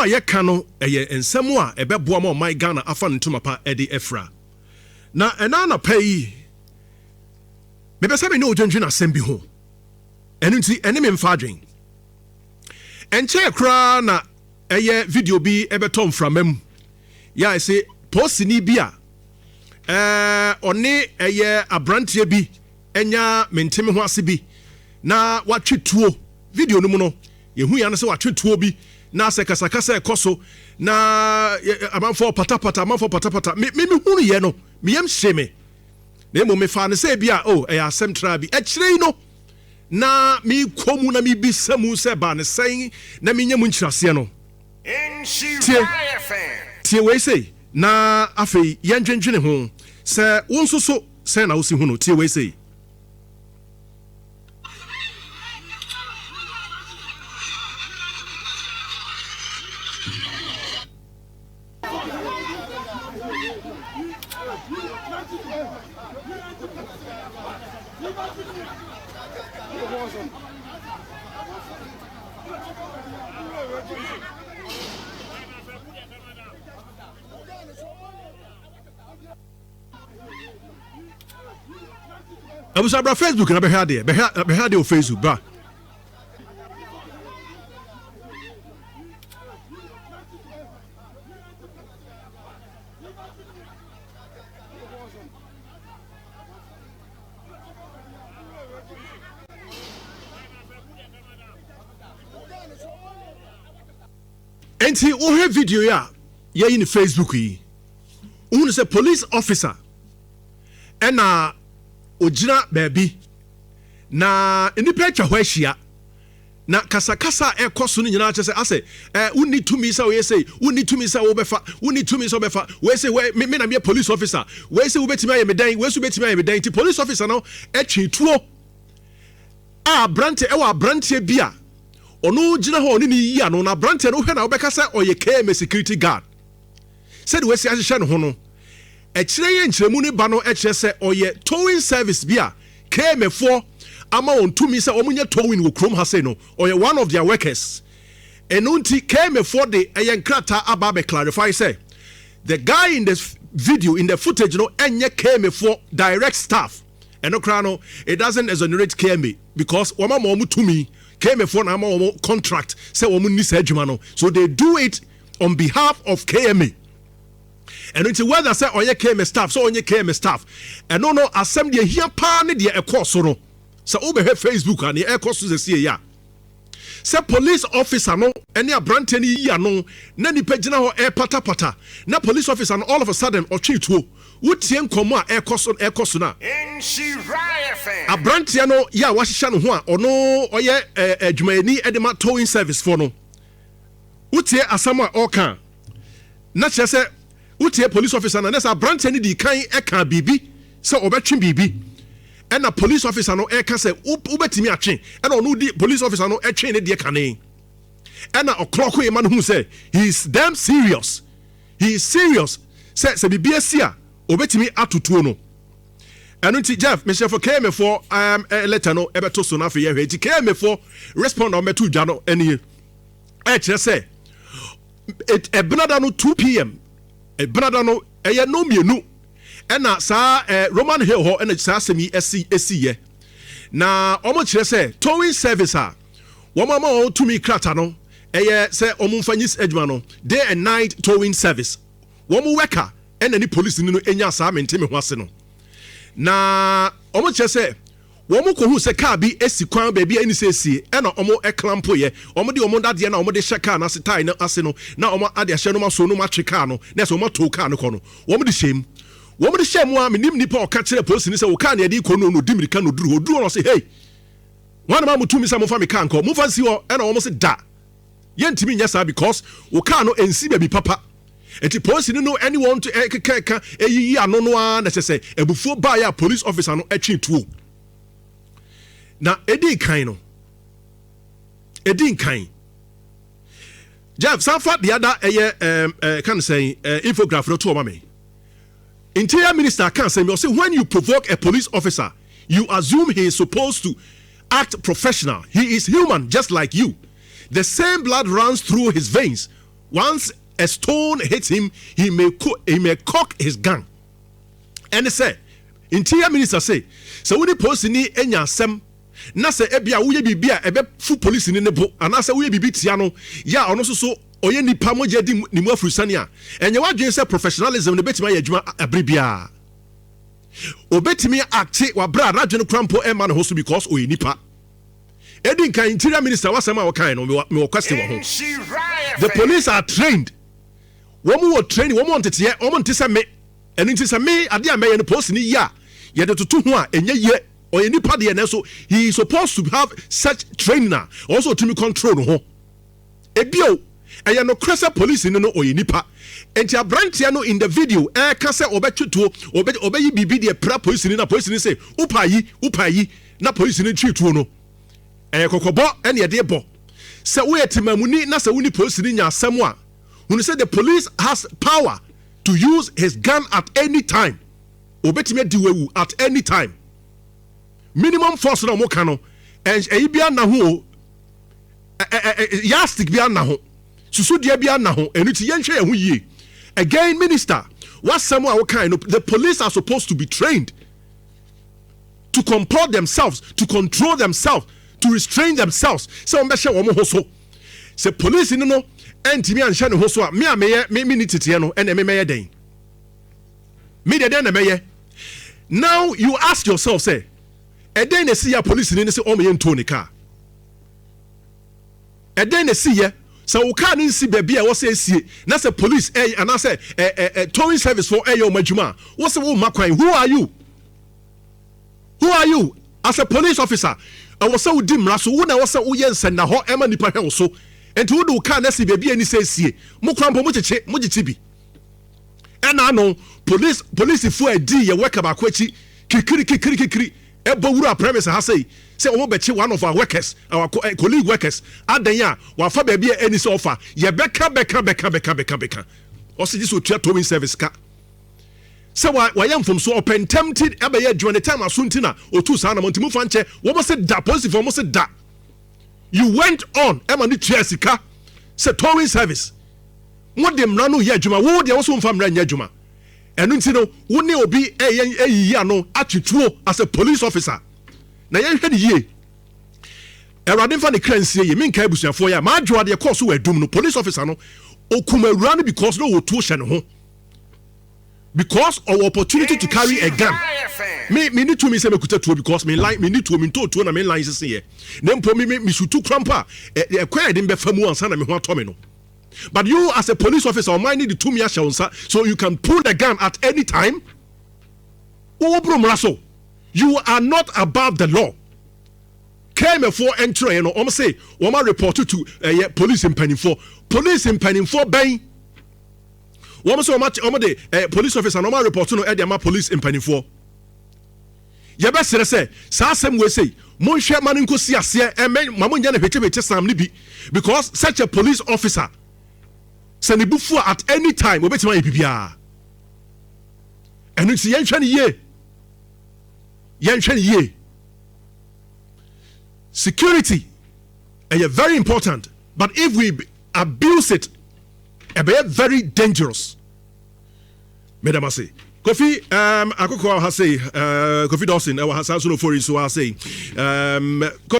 a yɛka no ɛyɛ nsɛm a ɛbɛboa ma ɔman Ghana afa ne ntoma pa ɛde ɛfra na ɛna na pɛ yi mebɛsɛ me ne odwendwen asɛm bi ho ɛno nti ɛne me mfa adwen ɛnkyɛ koraa na ɛyɛ video bi ɛbɛtɔ mframa mu yɛ ɛsɛ postini bi a ɔne ɛyɛ abranteɛ bi ɛnya menteme ho ase bi na watwe tuo video no mu no yɛhu ya no sɛ watwe tuo bi na sɛ kasakasa ɛkɔ so na amanfoɔ patapata me hunu yɛ no meyam hye me na mmom mefa no sɛ bi a ɛyɛ asɛm tra bi ɛkyerɛ yi no na mekɔ mu na mebisa mu sɛ ba ne sɛn na menya mu nkyerɛseɛ no tie wei sei na afei yɛndwendwene ho sɛ wo nso so sɛn na wosi hu no tie wei sei abusa bra Facebook na behade o Facebook ba enti wo he video ya ye ni Facebook yi wo say police officer ena ojina baby na enipa atwa ho ahia na kasakasa ekoso no nyina kyese ase woni tumi sa we say woni tumi sa wo befa woni tumi sa befa we say me na me police officer we say wo betimi aye medan we so betimi aye medan ti police officer no atwe tuo a brante e wa brante bia ono gina ho oni ni yi ano na brante no hwe na wo beka say oye KM security guard said we say ahye no ho no ɛkyerɛ yɛ nkyerɛmu ne ba no ɛkyerɛ sɛ ɔyɛ towing service bi a KM4 ama on tumi sɛ ɔmunya towing wɔ krom ha sɛ no ɔyɛ one of their workers ɛno nti KM4 de ɛyɛ nkrata aba bɛ clarify sɛ the guy in the video in the footage no ɛnyɛ KM4 direct staff ɛno kra no it doesn't exonerate KM because wɔma ma ɔmu tumi KM4 na ama ɔmu contract sɛ ɔmu ni sɛ adwuma no so they do it on behalf of KM. And it's whether say oye KM staff so onye KM staff and no asem de hia pa ne de ekọ so no say obe he Facebook and e ekọ so se ya say police officer no ene abrante ne yi ano na nipa gina ho e patapata na police officer no all of a sudden o tweetuo wotie nkomo a ekọ so na Nhyira abrante no ya wahihya no ho a ono oye adwumayani edema towing service for no wotie asam a oka na kyerɛ utie police officer na nessa branch ni di kan eka bibi se obetwe bibi na police officer no eka se ubetimi atwe na onu di police officer no etwe ne de kane na o'clock e man hu say he is damn serious se bibi asia obetimi atutuo no enu ti Jeff me for KM4 letter no ebeto so na fe ye hwe ti KM4 respond on metu dwa no eni e kire se ebnada no 2 p.m. brother no eye no mienu ena sa Roman Hill ho ena sa semi esi ye na omo kire se towing service a wo mama o tumi krata no eye se omo mfanyis adwuma no day and night towing service wo mo worker ena ni police ni no enya sa menteme ho ase no na omo kire se wo mo ko hu se car bi esi kwan ba bi ani se sie ena omo eklampo ye omo de omo dade na omo de hye car na setai na ase no na omo ade hye no ma so no ma twe car no na se omo to car no ko no wo mo de hyem a menim nipa o ka kire police ni se wo car na de ko no no dimirika no duru no se hey wan ma mutumi se mo fa me car nko mo fa si ho ena omo se da ye ntimi nya sa because wo car no ensi ba bi papa eti police ni no anyone to ka eyi ano no a na se ebufuo ba ya police officer no atwe tuo na edin kan Jeff Sanford the other can say infograph no to mama Interior Minister can say when you provoke a police officer you assume he is supposed to act professional. He is human just like you. The same blood runs through his veins once a stone hits him, he may cock his gun. And they say, Interior Minister say, so when the post ni enya sem, na se ebia wo ye bibia ebe fu police ni nebo, and say wo ye bibi tia no, ya ono so oye nipa mo je di ni mu afurusane a, enye wadwen say professionalism ne betima ye adwuma abribia. Obetimi acte wa bra na dwen krampo e ma no so because oye nipa. Edin kan Interior Minister wasema wo kan no me question wo ho. The police are trained. Womo wo training, womo ntete, womo ntese me. Enu ntese me ade a me ye no post ni ya. Ye de tutu ho a enye ye. Oye nipa de na so he is supposed to have such trainer also to me control ho. Ebio eye no cresa police no oye nipa. Enti abrantia no in the video ka se obetwetuo obeyi bibi de pra police ni na police ni say upayi na police ni twetuo no. Kokobo ene ye de bo. Se wo yetimamuni na se woni police ni nya asem a when you say the police has power to use his gun at any time, obetime diwewu at any time. Minimum force na mo kano, and bia na ho, yastic bia na ho, susu dia bia na ho, and it's yenhwe ehu yie. Again, minister, what some our kind of the police are supposed to be trained to comport themselves, to control themselves, to restrain themselves. So mbeshe wo mo ho so. Se police no enti mi anhye ne ho so a me ni tete no ene me meye den me de den na meye. Now you ask yourself, say eden na see ya police ni say o me nto ne car eden na see ye say wo car ni si bia wo say sie na say police and I say towing service for your majuma wo say wo makwan. Who are you as a police officer? I was so dim raso wo na wo say wo yense na ho ema nipa hwe wo so. And to do can see baby any say see mo krampo mo chichi bi and no police for a d ye work about kwechi kikiri e bowura premise ha say o be one of our workers, our colleague workers adan ya wa fa baby any so offer ye beka o say this will try towing service ka say wa yam from so open tempted e be ye join the time asunti na o tu sa na montimu fa nche wo mo say da police for mo say da. You went on, Emma Chesika, said towing service. What them run here, Juma, would you also from Juma? And you know, wouldn't you be a year attitude as a police officer? Now, you had a year. A radin fan the currency, you mean Cabus for ya, my draw the course who were doomed, police officer, no, or come run because no tuition home. Because of opportunity to carry a gun. Me need to me say me kuta because me like me need to me to na me line say here. Then po me sutu krampa e kwa dem be famu ansa na me ho atome no. But you as a police officer o mind need to me asha so you can pull the gun at any time. You are not above the law. Came for entry no o say o ma report to police impanimfo. Police impanimfo ben woman so much police officer normal report no e dey police impanimfo. Ye be say sa asem we say mon hwe man nkosi ase e mamo nya na hweche sam ni bi because such a police officer se ne bufu at any time obetima bibia enu ti yenhwe ne ye security is very important, but if we abuse it be very dangerous. Madam say Kofi akoko ha say Kofi Dawson e wa ha so no for so ha say